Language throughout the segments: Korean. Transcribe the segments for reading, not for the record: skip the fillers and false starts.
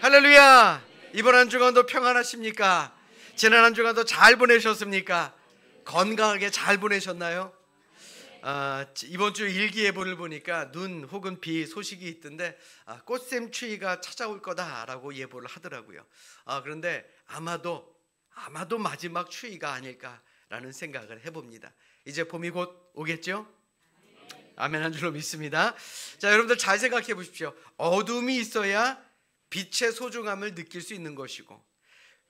할렐루야! 이번 한 주간도 평안하십니까? 지난 한 주간도 잘 보내셨습니까? 건강하게 잘 보내셨나요? 이번 주 일기예보를 보니까 눈 혹은 비 소식이 있던데 꽃샘 추위가 찾아올 거다라고 예보를 하더라고요. 그런데 아마도 마지막 추위가 아닐까라는 생각을 해봅니다. 이제 봄이 곧 오겠죠? 아멘 한 줄로 믿습니다. 자, 여러분들 잘 생각해 보십시오. 어둠이 있어야 빛의 소중함을 느낄 수 있는 것이고,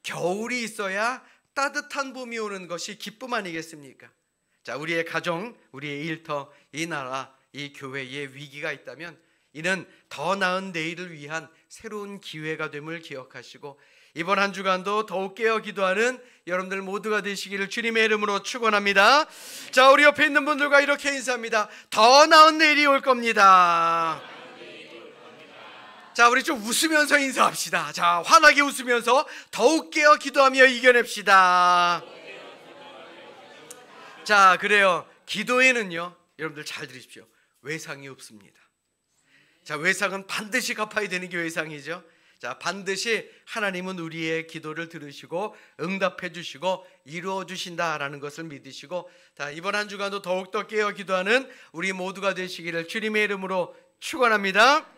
겨울이 있어야 따뜻한 봄이 오는 것이 기쁨 아니겠습니까? 자, 우리의 가정, 우리의 일터, 이 나라, 이 교회에 위기가 있다면 이는 더 나은 내일을 위한 새로운 기회가 됨을 기억하시고, 이번 한 주간도 더욱 깨어 기도하는 여러분들 모두가 되시기를 주님의 이름으로 축원합니다. 자, 우리 옆에 있는 분들과 이렇게 인사합니다. 더 나은 내일이 올 겁니다. 자, 우리 좀 웃으면서 인사합시다. 자, 환하게 웃으면서 더욱 깨어 기도하며 이겨냅시다. 자, 그래요. 기도에는요, 여러분들 잘 들으십시오. 외상이 없습니다. 자, 외상은 반드시 갚아야 되는 게 외상이죠. 자, 반드시 하나님은 우리의 기도를 들으시고 응답해 주시고 이루어 주신다라는 것을 믿으시고, 자, 이번 한 주간도 더욱더 깨어 기도하는 우리 모두가 되시기를 주님의 이름으로 축원합니다.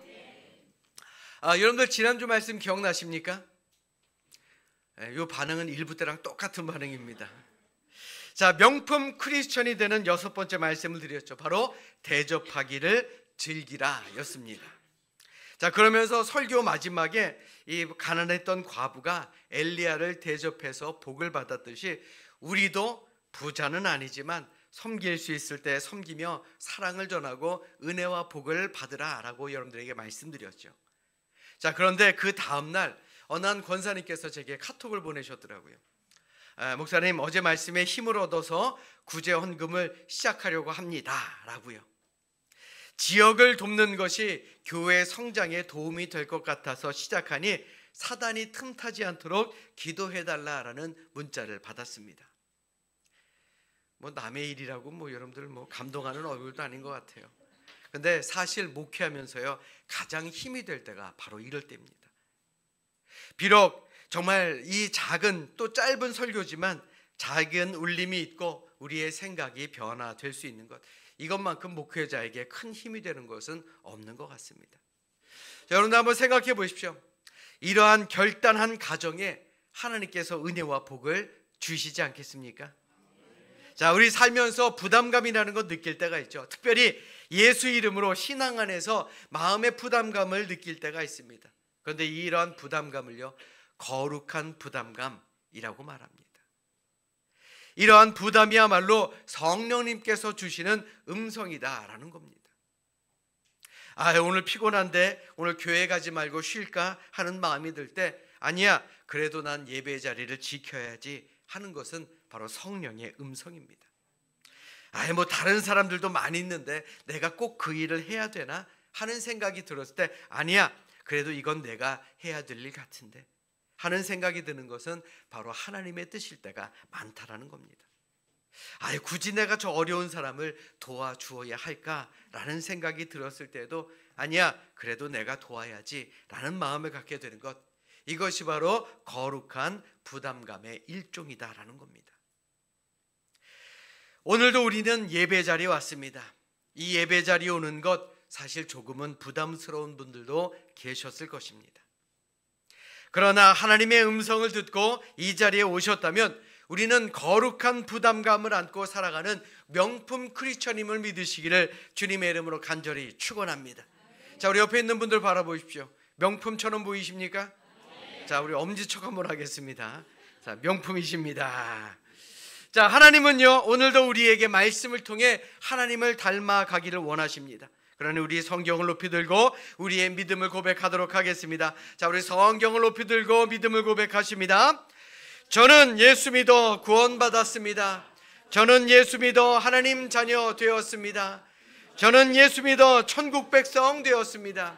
여러분들 지난주 말씀 기억나십니까? 이 반응은 일부 때랑 똑같은 반응입니다. 자, 명품 크리스천이 되는 6번째 말씀을 드렸죠. 바로 대접하기를 즐기라 였습니다. 자, 그러면서 설교 마지막에 이 가난했던 과부가 엘리야를 대접해서 복을 받았듯이 우리도 부자는 아니지만 섬길 수 있을 때 섬기며 사랑을 전하고 은혜와 복을 받으라 라고 여러분들에게 말씀드렸죠. 자, 그런데 그 다음날 어느 한 권사님께서 제게 카톡을 보내셨더라고요. 목사님, 어제 말씀에 힘을 얻어서 구제 헌금을 시작하려고 합니다 라고요. 지역을 돕는 것이 교회 성장에 도움이 될 것 같아서 시작하니 사단이 틈타지 않도록 기도해달라라는 문자를 받았습니다. 뭐 남의 일이라고 여러분들 감동하는 얼굴도 아닌 것 같아요. 근데 사실 목회하면서요, 가장 힘이 될 때가 바로 이럴 때입니다. 비록 정말 이 작은 또 짧은 설교지만 작은 울림이 있고 우리의 생각이 변화될 수 있는 것, 이것만큼 목회자에게 큰 힘이 되는 것은 없는 것 같습니다. 자, 여러분들 한번 생각해 보십시오. 이러한 결단한 가정에 하나님께서 은혜와 복을 주시지 않겠습니까? 자, 우리 살면서 부담감이라는 거 느낄 때가 있죠. 특별히 예수 이름으로 신앙 안에서 마음의 부담감을 느낄 때가 있습니다. 그런데 이러한 부담감을요, 거룩한 부담감이라고 말합니다. 이러한 부담이야말로 성령님께서 주시는 음성이다라는 겁니다. 오늘 피곤한데 오늘 교회 가지 말고 쉴까 하는 마음이 들 때, 아니야, 그래도 난 예배 자리를 지켜야지 하는 것은 바로 성령의 음성입니다. 다른 사람들도 많이 있는데 내가 꼭 그 일을 해야 되나 하는 생각이 들었을 때, 아니야, 그래도 이건 내가 해야 될 일 같은데 하는 생각이 드는 것은 바로 하나님의 뜻일 때가 많다라는 겁니다. 굳이 내가 저 어려운 사람을 도와주어야 할까라는 생각이 들었을 때도, 아니야, 그래도 내가 도와야지 라는 마음을 갖게 되는 것, 이것이 바로 거룩한 부담감의 일종이다라는 겁니다. 오늘도 우리는 예배 자리에 왔습니다. 이 예배 자리에 오는 것, 사실 조금은 부담스러운 분들도 계셨을 것입니다. 그러나 하나님의 음성을 듣고 이 자리에 오셨다면 우리는 거룩한 부담감을 안고 살아가는 명품 크리스천임을 믿으시기를 주님의 이름으로 간절히 축원합니다. 자, 우리 옆에 있는 분들 바라보십시오. 명품처럼 보이십니까? 자, 우리 엄지척 한번 하겠습니다. 자, 명품이십니다. 자, 하나님은요, 오늘도 우리에게 말씀을 통해 하나님을 닮아가기를 원하십니다. 그러니 우리 성경을 높이 들고 우리의 믿음을 고백하도록 하겠습니다. 자, 우리 성경을 높이 들고 믿음을 고백하십니다. 저는 예수 믿어 구원받았습니다. 저는 예수 믿어 하나님 자녀 되었습니다. 저는 예수 믿어 천국 백성 되었습니다.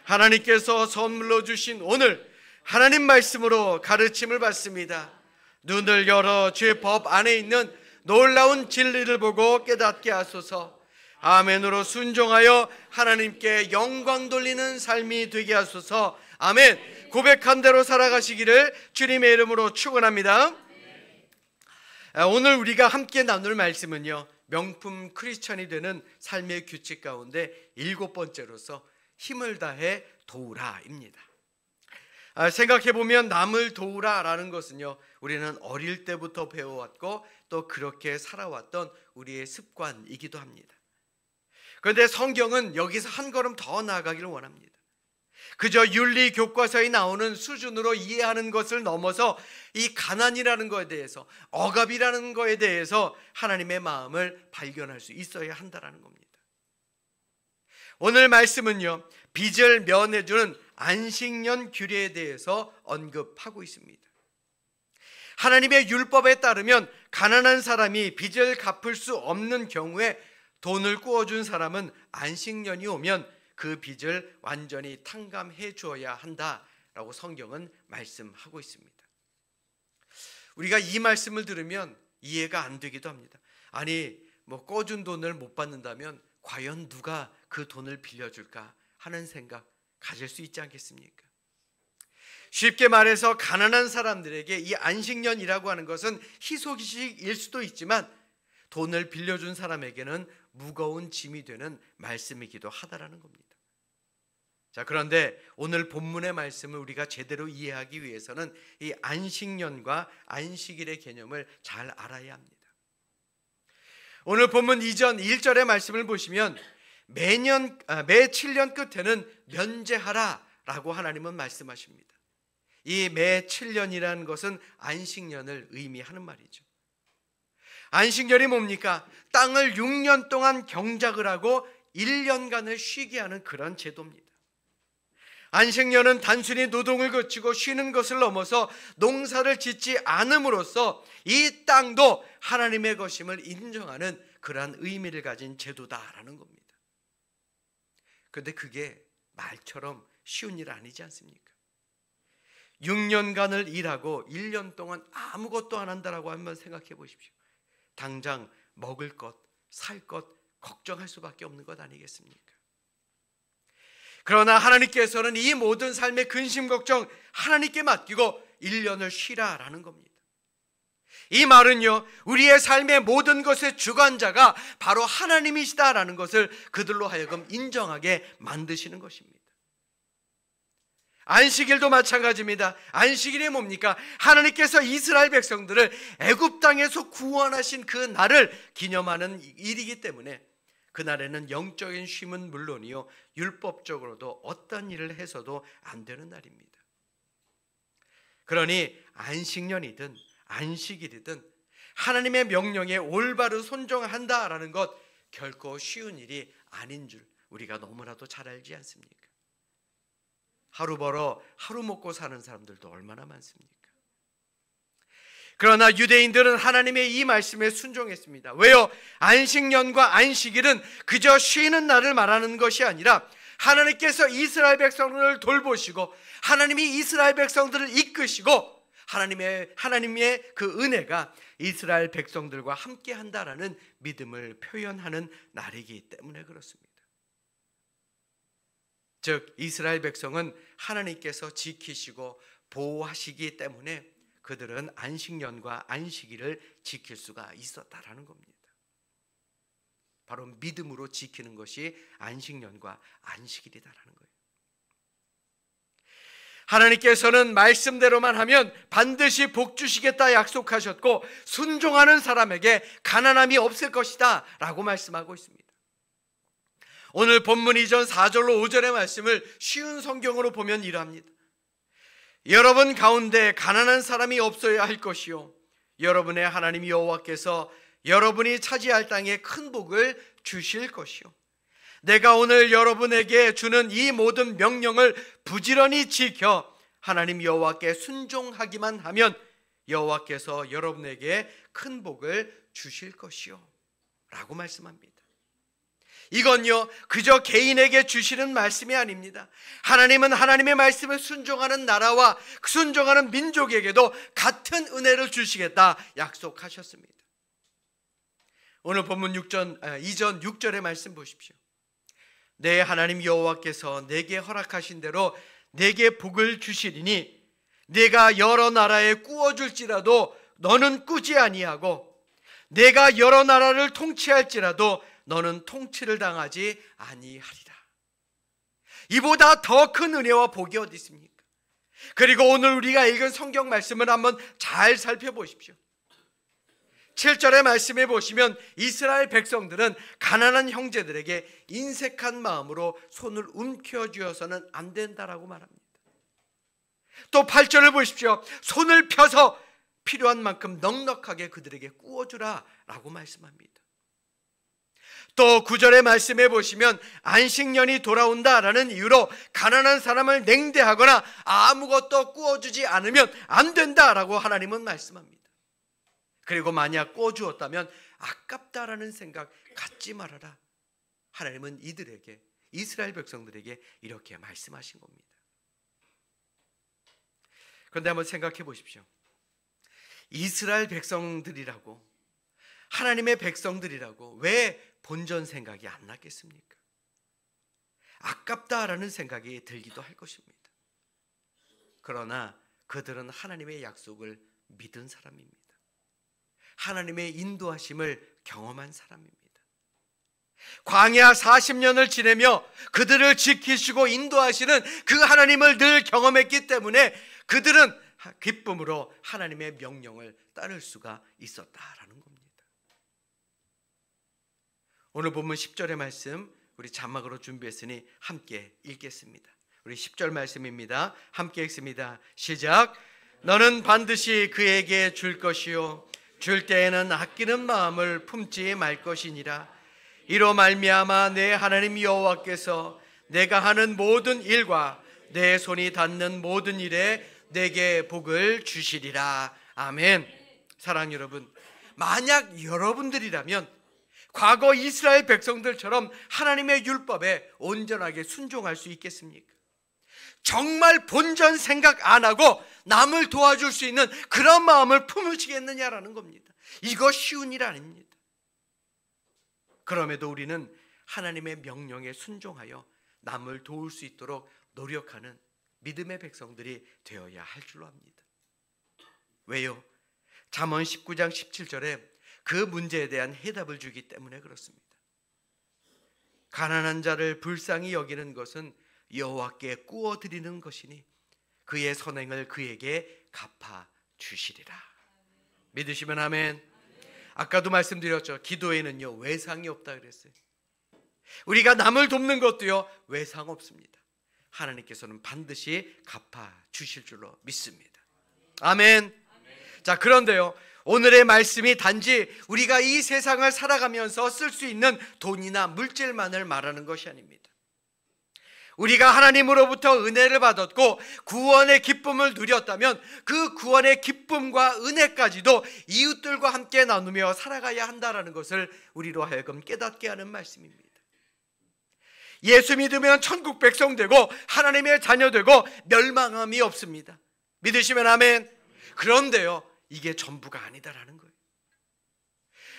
하나님께서 선물로 주신 오늘 하나님 말씀으로 가르침을 받습니다. 눈을 열어 주의 법 안에 있는 놀라운 진리를 보고 깨닫게 하소서. 아멘으로 순종하여 하나님께 영광 돌리는 삶이 되게 하소서. 아멘. 고백한 대로 살아가시기를 주님의 이름으로 축원합니다. 오늘 우리가 함께 나눌 말씀은요, 명품 크리스천이 되는 삶의 규칙 가운데 7번째로서 힘을 다해 도우라입니다. 생각해보면 남을 도우라라는 것은요, 우리는 어릴 때부터 배워왔고 또 그렇게 살아왔던 우리의 습관이기도 합니다. 그런데 성경은 여기서 한 걸음 더 나아가기를 원합니다. 그저 윤리 교과서에 나오는 수준으로 이해하는 것을 넘어서 이 가난이라는 것에 대해서, 억압이라는 것에 대해서 하나님의 마음을 발견할 수 있어야 한다는 겁니다. 오늘 말씀은요, 빚을 면해주는 안식년 규례에 대해서 언급하고 있습니다. 하나님의 율법에 따르면 가난한 사람이 빚을 갚을 수 없는 경우에 돈을 꾸어준 사람은 안식년이 오면 그 빚을 완전히 탕감해 주어야 한다라고 성경은 말씀하고 있습니다. 우리가 이 말씀을 들으면 이해가 안 되기도 합니다. 아니, 꿔준 돈을 못 받는다면 과연 누가 그 돈을 빌려줄까 하는 생각 가질 수 있지 않겠습니까? 쉽게 말해서 가난한 사람들에게 이 안식년이라고 하는 것은 희소식일 수도 있지만 돈을 빌려준 사람에게는 무거운 짐이 되는 말씀이기도 하다라는 겁니다. 자, 그런데 오늘 본문의 말씀을 우리가 제대로 이해하기 위해서는 이 안식년과 안식일의 개념을 잘 알아야 합니다. 오늘 본문 이전 1절의 말씀을 보시면 매 7년 끝에는 면제하라라고 하나님은 말씀하십니다. 이 매 7년이라는 것은 안식년을 의미하는 말이죠. 안식년이 뭡니까? 땅을 6년 동안 경작을 하고 1년간을 쉬게 하는 그런 제도입니다. 안식년은 단순히 노동을 거치고 쉬는 것을 넘어서 농사를 짓지 않음으로써 이 땅도 하나님의 것임을 인정하는 그러한 의미를 가진 제도다라는 겁니다. 그런데 그게 말처럼 쉬운 일 아니지 않습니까? 6년간을 일하고 1년 동안 아무것도 안 한다라고 한번 생각해 보십시오. 당장 먹을 것, 살 것 걱정할 수밖에 없는 것 아니겠습니까? 그러나 하나님께서는 이 모든 삶의 근심 걱정 하나님께 맡기고 1년을 쉬라라는 겁니다. 이 말은요, 우리의 삶의 모든 것의 주관자가 바로 하나님이시다라는 것을 그들로 하여금 인정하게 만드시는 것입니다. 안식일도 마찬가지입니다. 안식일이 뭡니까? 하나님께서 이스라엘 백성들을 애굽 땅에서 구원하신 그 날을 기념하는 일이기 때문에 그날에는 영적인 쉼은 물론이요, 율법적으로도 어떤 일을 해서도 안 되는 날입니다. 그러니 안식년이든 안식일이든 하나님의 명령에 올바로 순종한다라는 것 결코 쉬운 일이 아닌 줄 우리가 너무나도 잘 알지 않습니까? 하루 벌어 하루 먹고 사는 사람들도 얼마나 많습니까? 그러나 유대인들은 하나님의 이 말씀에 순종했습니다. 왜요? 안식년과 안식일은 그저 쉬는 날을 말하는 것이 아니라 하나님께서 이스라엘 백성들을 돌보시고 하나님이 이스라엘 백성들을 이끄시고 하나님의 그 은혜가 이스라엘 백성들과 함께 한다라는 믿음을 표현하는 날이기 때문에 그렇습니다. 즉 이스라엘 백성은 하나님께서 지키시고 보호하시기 때문에 그들은 안식년과 안식일을 지킬 수가 있었다라는 겁니다. 바로 믿음으로 지키는 것이 안식년과 안식일이다라는 거예요. 하나님께서는 말씀대로만 하면 반드시 복 주시겠다 약속하셨고 순종하는 사람에게 가난함이 없을 것이다 라고 말씀하고 있습니다. 오늘 본문 이전 4절로 5절의 말씀을 쉬운 성경으로 보면 이러합니다. 여러분 가운데 가난한 사람이 없어야 할 것이요, 여러분의 하나님 여호와께서 여러분이 차지할 땅에 큰 복을 주실 것이요, 내가 오늘 여러분에게 주는 이 모든 명령을 부지런히 지켜 하나님 여호와께 순종하기만 하면 여호와께서 여러분에게 큰 복을 주실 것이요 라고 말씀합니다. 이건요 그저 개인에게 주시는 말씀이 아닙니다. 하나님은 하나님의 말씀을 순종하는 나라와 순종하는 민족에게도 같은 은혜를 주시겠다 약속하셨습니다. 오늘 본문 2전 6절의 말씀 보십시오. 내 하나님 여호와께서 내게 허락하신 대로 내게 복을 주시리니 내가 여러 나라에 꾸어줄지라도 너는 꾸지 아니하고 내가 여러 나라를 통치할지라도 너는 통치를 당하지 아니하리라. 이보다 더 큰 은혜와 복이 어디 있습니까? 그리고 오늘 우리가 읽은 성경 말씀을 한번 잘 살펴보십시오. 7절의 말씀에 보시면 이스라엘 백성들은 가난한 형제들에게 인색한 마음으로 손을 움켜쥐어서는 안 된다라고 말합니다. 또 8절을 보십시오. 손을 펴서 필요한 만큼 넉넉하게 그들에게 꾸어주라 라고 말씀합니다. 또 9절의 말씀에 보시면 안식년이 돌아온다라는 이유로 가난한 사람을 냉대하거나 아무것도 꾸어주지 않으면 안 된다라고 하나님은 말씀합니다. 그리고 만약 꾸어주었다면 아깝다라는 생각 갖지 말아라. 하나님은 이들에게, 이스라엘 백성들에게 이렇게 말씀하신 겁니다. 그런데 한번 생각해 보십시오. 이스라엘 백성들이라고, 하나님의 백성들이라고 왜 본전 생각이 안 났겠습니까? 아깝다라는 생각이 들기도 할 것입니다. 그러나 그들은 하나님의 약속을 믿은 사람입니다. 하나님의 인도하심을 경험한 사람입니다. 광야 40년을 지내며 그들을 지키시고 인도하시는 그 하나님을 늘 경험했기 때문에 그들은 기쁨으로 하나님의 명령을 따를 수가 있었다라는 겁니다. 오늘 본문 10절의 말씀 우리 자막으로 준비했으니 함께 읽겠습니다. 우리 10절 말씀입니다. 함께 읽습니다. 시작. 너는 반드시 그에게 줄 것이요 줄 때에는 아끼는 마음을 품지 말 것이니라. 이로 말미암아 내 하나님 여호와께서 내가 하는 모든 일과 내 손이 닿는 모든 일에 내게 복을 주시리라. 아멘. 사랑하는 여러분, 만약 여러분들이라면 과거 이스라엘 백성들처럼 하나님의 율법에 온전하게 순종할 수 있겠습니까? 정말 본전 생각 안 하고 남을 도와줄 수 있는 그런 마음을 품으시겠느냐라는 겁니다. 이거 쉬운 일 아닙니다. 그럼에도 우리는 하나님의 명령에 순종하여 남을 도울 수 있도록 노력하는 믿음의 백성들이 되어야 할 줄로 압니다. 왜요? 잠언 19장 17절에 그 문제에 대한 해답을 주기 때문에 그렇습니다. 가난한 자를 불쌍히 여기는 것은 여호와께 꾸어드리는 것이니 그의 선행을 그에게 갚아 주시리라. 믿으시면 아멘. 아까도 말씀드렸죠. 기도에는요 외상이 없다 그랬어요. 우리가 남을 돕는 것도요 외상 없습니다. 하나님께서는 반드시 갚아 주실 줄로 믿습니다. 아멘. 자, 그런데요 오늘의 말씀이 단지 우리가 이 세상을 살아가면서 쓸 수 있는 돈이나 물질만을 말하는 것이 아닙니다. 우리가 하나님으로부터 은혜를 받았고 구원의 기쁨을 누렸다면 그 구원의 기쁨과 은혜까지도 이웃들과 함께 나누며 살아가야 한다는 것을 우리로 하여금 깨닫게 하는 말씀입니다. 예수 믿으면 천국 백성 되고 하나님의 자녀 되고 멸망함이 없습니다. 믿으시면 아멘. 그런데요 이게 전부가 아니다라는 거예요.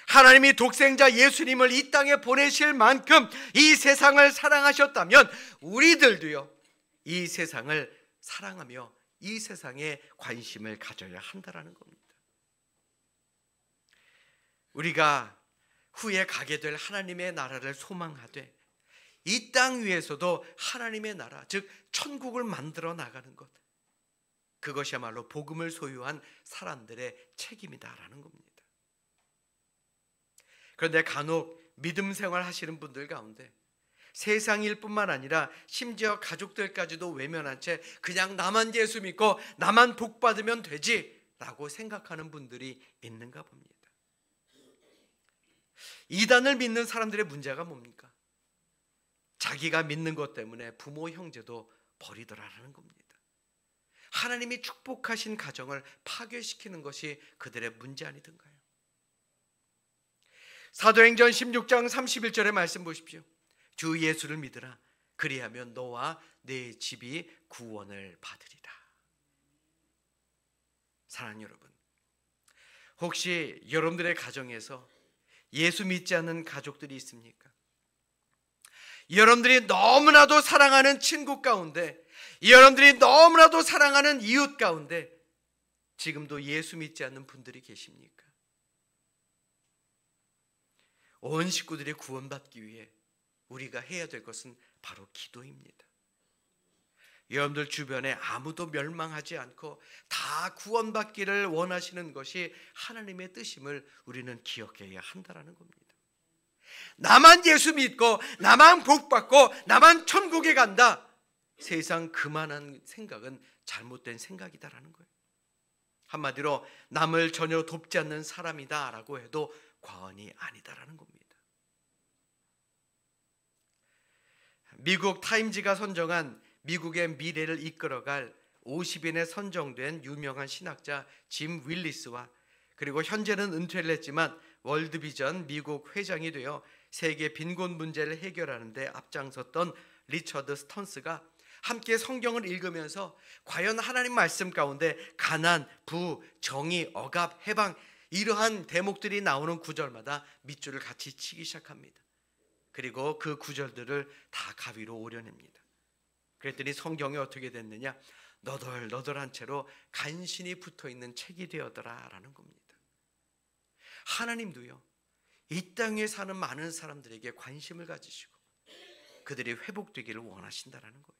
하나님이 독생자 예수님을 이 땅에 보내실 만큼 이 세상을 사랑하셨다면 우리들도요 이 세상을 사랑하며 이 세상에 관심을 가져야 한다라는 겁니다. 우리가 후에 가게 될 하나님의 나라를 소망하되 이 땅 위에서도 하나님의 나라, 즉 천국을 만들어 나가는 것, 그것이야말로 복음을 소유한 사람들의 책임이다라는 겁니다. 그런데 간혹 믿음 생활 하시는 분들 가운데 세상 일뿐만 아니라 심지어 가족들까지도 외면한 채 그냥 나만 예수 믿고 나만 복 받으면 되지라고 생각하는 분들이 있는가 봅니다. 이단을 믿는 사람들의 문제가 뭡니까? 자기가 믿는 것 때문에 부모 형제도 버리더라라는 겁니다. 하나님이 축복하신 가정을 파괴시키는 것이 그들의 문제 아니던가요? 사도행전 16장 31절의 말씀 보십시오. 주 예수를 믿으라. 그리하면 너와 내 집이 구원을 받으리라. 사랑하는 여러분, 혹시 여러분들의 가정에서 예수 믿지 않는 가족들이 있습니까? 여러분들이 너무나도 사랑하는 친구 가운데, 여러분들이 너무나도 사랑하는 이웃 가운데 지금도 예수 믿지 않는 분들이 계십니까? 온 식구들이 구원받기 위해 우리가 해야 될 것은 바로 기도입니다. 여러분들 주변에 아무도 멸망하지 않고 다 구원받기를 원하시는 것이 하나님의 뜻임을 우리는 기억해야 한다는 겁니다. 나만 예수 믿고 나만 복받고 나만 천국에 간다, 세상 그만한 생각은 잘못된 생각이다라는 거예요. 한마디로 남을 전혀 돕지 않는 사람이다라고 해도 과언이 아니다라는 겁니다. 미국 타임지가 선정한 미국의 미래를 이끌어갈 50인에 선정된 유명한 신학자 짐 윌리스와, 그리고 현재는 은퇴를 했지만 월드비전 미국 회장이 되어 세계 빈곤 문제를 해결하는 데 앞장섰던 리처드 스턴스가 함께 성경을 읽으면서 과연 하나님 말씀 가운데 가난, 부, 정의, 억압, 해방, 이러한 대목들이 나오는 구절마다 밑줄을 같이 치기 시작합니다. 그리고 그 구절들을 다 가위로 오려냅니다. 그랬더니 성경이 어떻게 됐느냐? 너덜너덜한 채로 간신히 붙어있는 책이 되었더라라는 겁니다. 하나님도요, 이 땅에 사는 많은 사람들에게 관심을 가지시고 그들이 회복되기를 원하신다라는 거예요.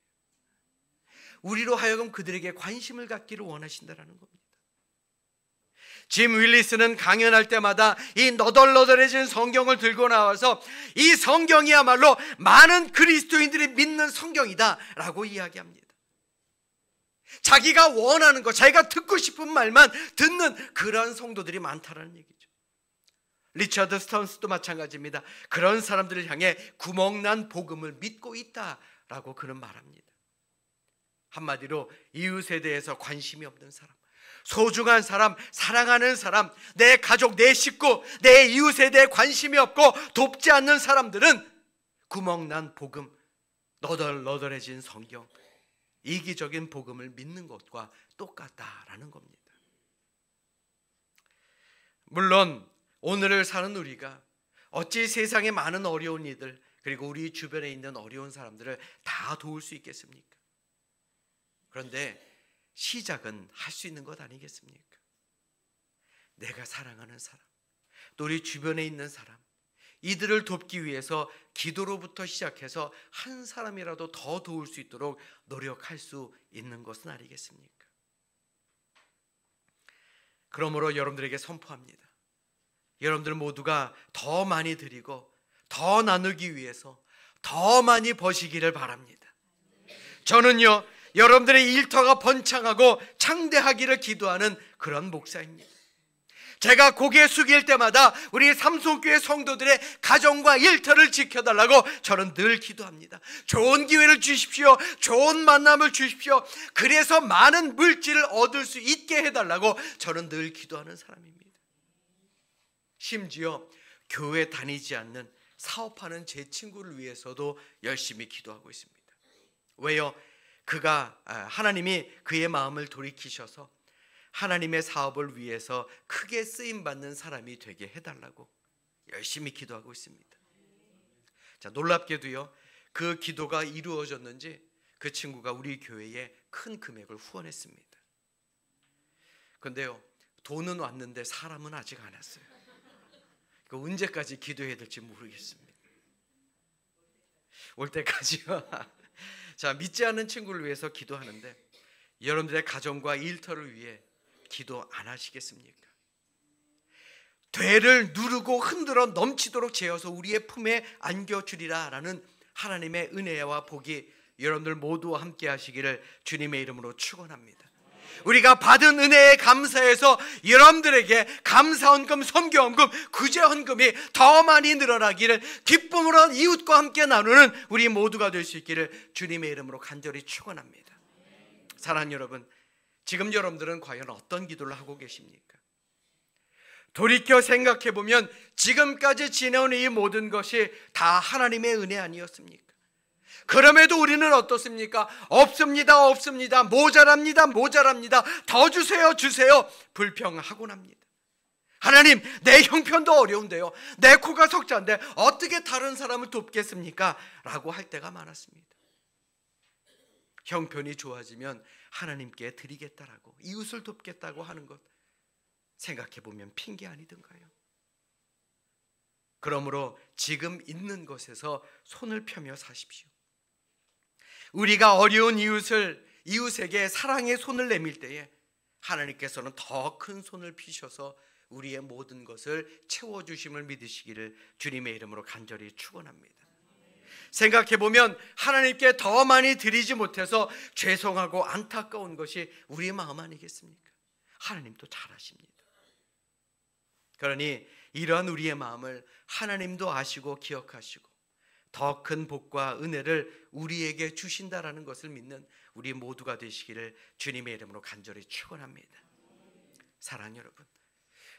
우리로 하여금 그들에게 관심을 갖기를 원하신다라는 겁니다. 짐 윌리스는 강연할 때마다 이 너덜너덜해진 성경을 들고 나와서 이 성경이야말로 많은 그리스도인들이 믿는 성경이다 라고 이야기합니다. 자기가 원하는 것, 자기가 듣고 싶은 말만 듣는 그런 성도들이 많다라는 얘기죠. 리처드 스턴스도 마찬가지입니다. 그런 사람들을 향해 구멍난 복음을 믿고 있다라고 그는 말합니다. 한마디로 이웃에 대해서 관심이 없는 사람, 소중한 사람, 사랑하는 사람, 내 가족, 내 식구, 내 이웃에 대해 관심이 없고 돕지 않는 사람들은 구멍난 복음, 너덜너덜해진 성경, 이기적인 복음을 믿는 것과 똑같다라는 겁니다. 물론 오늘을 사는 우리가 어찌 세상의 많은 어려운 이들, 그리고 우리 주변에 있는 어려운 사람들을 다 도울 수 있겠습니까? 그런데 시작은 할 수 있는 것 아니겠습니까? 내가 사랑하는 사람, 또 우리 주변에 있는 사람, 이들을 돕기 위해서 기도로부터 시작해서 한 사람이라도 더 도울 수 있도록 노력할 수 있는 것은 아니겠습니까? 그러므로 여러분들에게 선포합니다. 여러분들 모두가 더 많이 드리고 더 나누기 위해서 더 많이 버시기를 바랍니다. 저는요, 여러분들의 일터가 번창하고 창대하기를 기도하는 그런 목사입니다. 제가 고개 숙일 때마다 우리 삼손교회 성도들의 가정과 일터를 지켜달라고 저는 늘 기도합니다. 좋은 기회를 주십시오. 좋은 만남을 주십시오. 그래서 많은 물질을 얻을 수 있게 해달라고 저는 늘 기도하는 사람입니다. 심지어 교회 다니지 않는 사업하는 제 친구를 위해서도 열심히 기도하고 있습니다. 왜요? 하나님이 그의 마음을 돌이키셔서 하나님의 사업을 위해서 크게 쓰임받는 사람이 되게 해달라고 열심히 기도하고 있습니다. 자, 놀랍게도요, 그 기도가 이루어졌는지 그 친구가 우리 교회에 큰 금액을 후원했습니다. 그런데요, 돈은 왔는데 사람은 아직 안 왔어요. 언제까지 기도해야 될지 모르겠습니다. 올 때까지요. 자, 믿지 않는 친구를 위해서 기도하는데 여러분들의 가정과 일터를 위해 기도 안 하시겠습니까? 되를 누르고 흔들어 넘치도록 재어서 우리의 품에 안겨주리라 라는 하나님의 은혜와 복이 여러분들 모두와 함께 하시기를 주님의 이름으로 축원합니다. 우리가 받은 은혜에 감사해서 여러분들에게 감사헌금, 선교헌금, 구제헌금이 더 많이 늘어나기를, 기쁨으로 이웃과 함께 나누는 우리 모두가 될 수 있기를 주님의 이름으로 간절히 축원합니다. 사랑하는 여러분, 지금 여러분들은 과연 어떤 기도를 하고 계십니까? 돌이켜 생각해보면 지금까지 지내온 이 모든 것이 다 하나님의 은혜 아니었습니까? 그럼에도 우리는 어떻습니까? 없습니다, 없습니다, 모자랍니다, 모자랍니다, 더 주세요, 주세요, 불평하곤 합니다. 하나님, 내 형편도 어려운데요, 내 코가 석자인데 어떻게 다른 사람을 돕겠습니까? 라고 할 때가 많았습니다. 형편이 좋아지면 하나님께 드리겠다라고, 이웃을 돕겠다고 하는 것, 생각해보면 핑계 아니던가요? 그러므로 지금 있는 것에서 손을 펴며 사십시오. 우리가 어려운 이웃에게 사랑의 손을 내밀 때에 하나님께서는 더 큰 손을 피셔서 우리의 모든 것을 채워주심을 믿으시기를 주님의 이름으로 간절히 축원합니다. 생각해보면 하나님께 더 많이 드리지 못해서 죄송하고 안타까운 것이 우리의 마음 아니겠습니까? 하나님도 잘 아십니다. 그러니 이러한 우리의 마음을 하나님도 아시고 기억하시고 더 큰 복과 은혜를 우리에게 주신다라는 것을 믿는 우리 모두가 되시기를 주님의 이름으로 간절히 축원합니다. 사랑하는 여러분,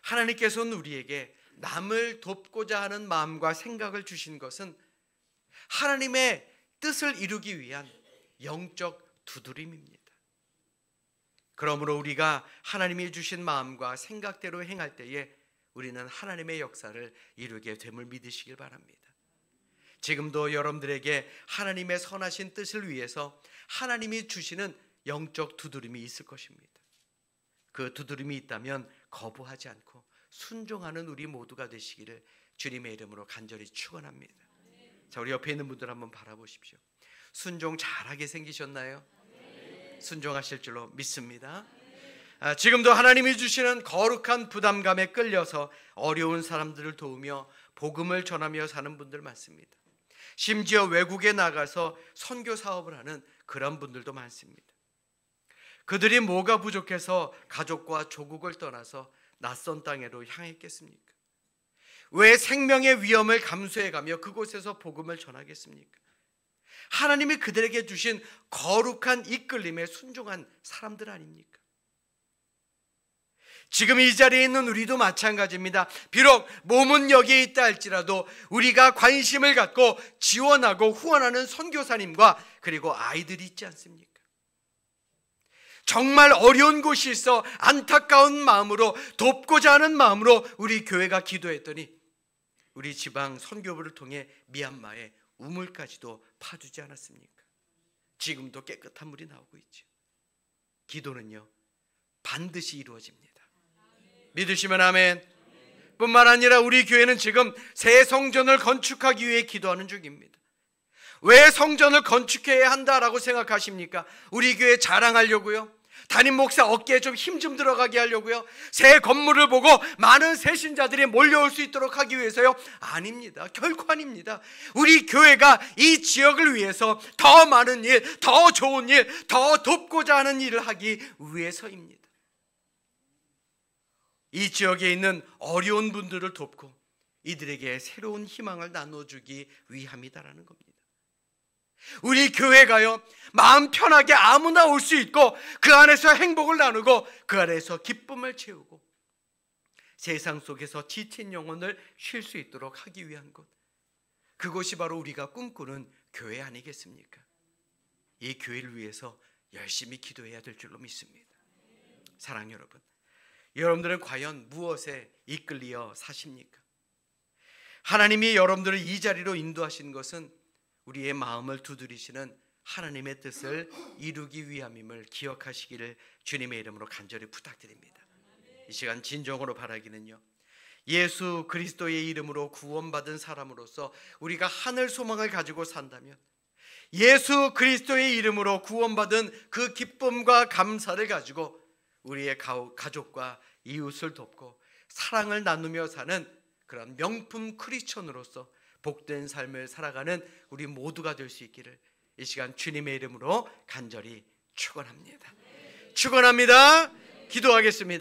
하나님께서는 우리에게 남을 돕고자 하는 마음과 생각을 주신 것은 하나님의 뜻을 이루기 위한 영적 두드림입니다. 그러므로 우리가 하나님이 주신 마음과 생각대로 행할 때에 우리는 하나님의 역사를 이루게 됨을 믿으시길 바랍니다. 지금도 여러분들에게 하나님의 선하신 뜻을 위해서 하나님이 주시는 영적 두드림이 있을 것입니다. 그 두드림이 있다면 거부하지 않고 순종하는 우리 모두가 되시기를 주님의 이름으로 간절히 축원합니다. 자, 우리 옆에 있는 분들 한번 바라보십시오. 순종 잘하게 생기셨나요? 순종하실 줄로 믿습니다. 지금도 하나님이 주시는 거룩한 부담감에 끌려서 어려운 사람들을 도우며 복음을 전하며 사는 분들 많습니다. 심지어 외국에 나가서 선교 사업을 하는 그런 분들도 많습니다. 그들이 뭐가 부족해서 가족과 조국을 떠나서 낯선 땅으로 향했겠습니까? 왜 생명의 위험을 감수해가며 그곳에서 복음을 전하겠습니까? 하나님이 그들에게 주신 거룩한 이끌림에 순종한 사람들 아닙니까? 지금 이 자리에 있는 우리도 마찬가지입니다. 비록 몸은 여기에 있다 할지라도 우리가 관심을 갖고 지원하고 후원하는 선교사님과 그리고 아이들이 있지 않습니까? 정말 어려운 곳이 있어 안타까운 마음으로 돕고자 하는 마음으로 우리 교회가 기도했더니 우리 지방 선교부를 통해 미얀마에 우물까지도 파주지 않았습니까? 지금도 깨끗한 물이 나오고 있죠. 기도는요, 반드시 이루어집니다. 믿으시면 아멘. 뿐만 아니라 우리 교회는 지금 새 성전을 건축하기 위해 기도하는 중입니다. 왜 성전을 건축해야 한다라고 생각하십니까? 우리 교회 자랑하려고요? 담임 목사 어깨에 좀 힘 좀 들어가게 하려고요? 새 건물을 보고 많은 새신자들이 몰려올 수 있도록 하기 위해서요? 아닙니다. 결코 아닙니다. 우리 교회가 이 지역을 위해서 더 많은 일, 더 좋은 일, 더 돕고자 하는 일을 하기 위해서입니다. 이 지역에 있는 어려운 분들을 돕고 이들에게 새로운 희망을 나눠주기 위함이다라는 겁니다. 우리 교회가요, 마음 편하게 아무나 올 수 있고 그 안에서 행복을 나누고 그 안에서 기쁨을 채우고 세상 속에서 지친 영혼을 쉴 수 있도록 하기 위한 곳, 그곳이 바로 우리가 꿈꾸는 교회 아니겠습니까? 이 교회를 위해서 열심히 기도해야 될 줄로 믿습니다. 사랑하는 여러분, 여러분들은 과연 무엇에 이끌리어 사십니까? 하나님이 여러분들을 이 자리로 인도하신 것은 우리의 마음을 두드리시는 하나님의 뜻을 이루기 위함임을 기억하시기를 주님의 이름으로 간절히 부탁드립니다. 이 시간 진정으로 바라기는요, 예수 그리스도의 이름으로 구원받은 사람으로서 우리가 하늘 소망을 가지고 산다면 예수 그리스도의 이름으로 구원받은 그 기쁨과 감사를 가지고 우리의 가족과 이웃을 돕고 사랑을 나누며 사는 그런 명품 크리스천으로서 복된 삶을 살아가는 우리 모두가 될 수 있기를 이 시간 주님의 이름으로 간절히 축원합니다. 축원합니다. 기도하겠습니다.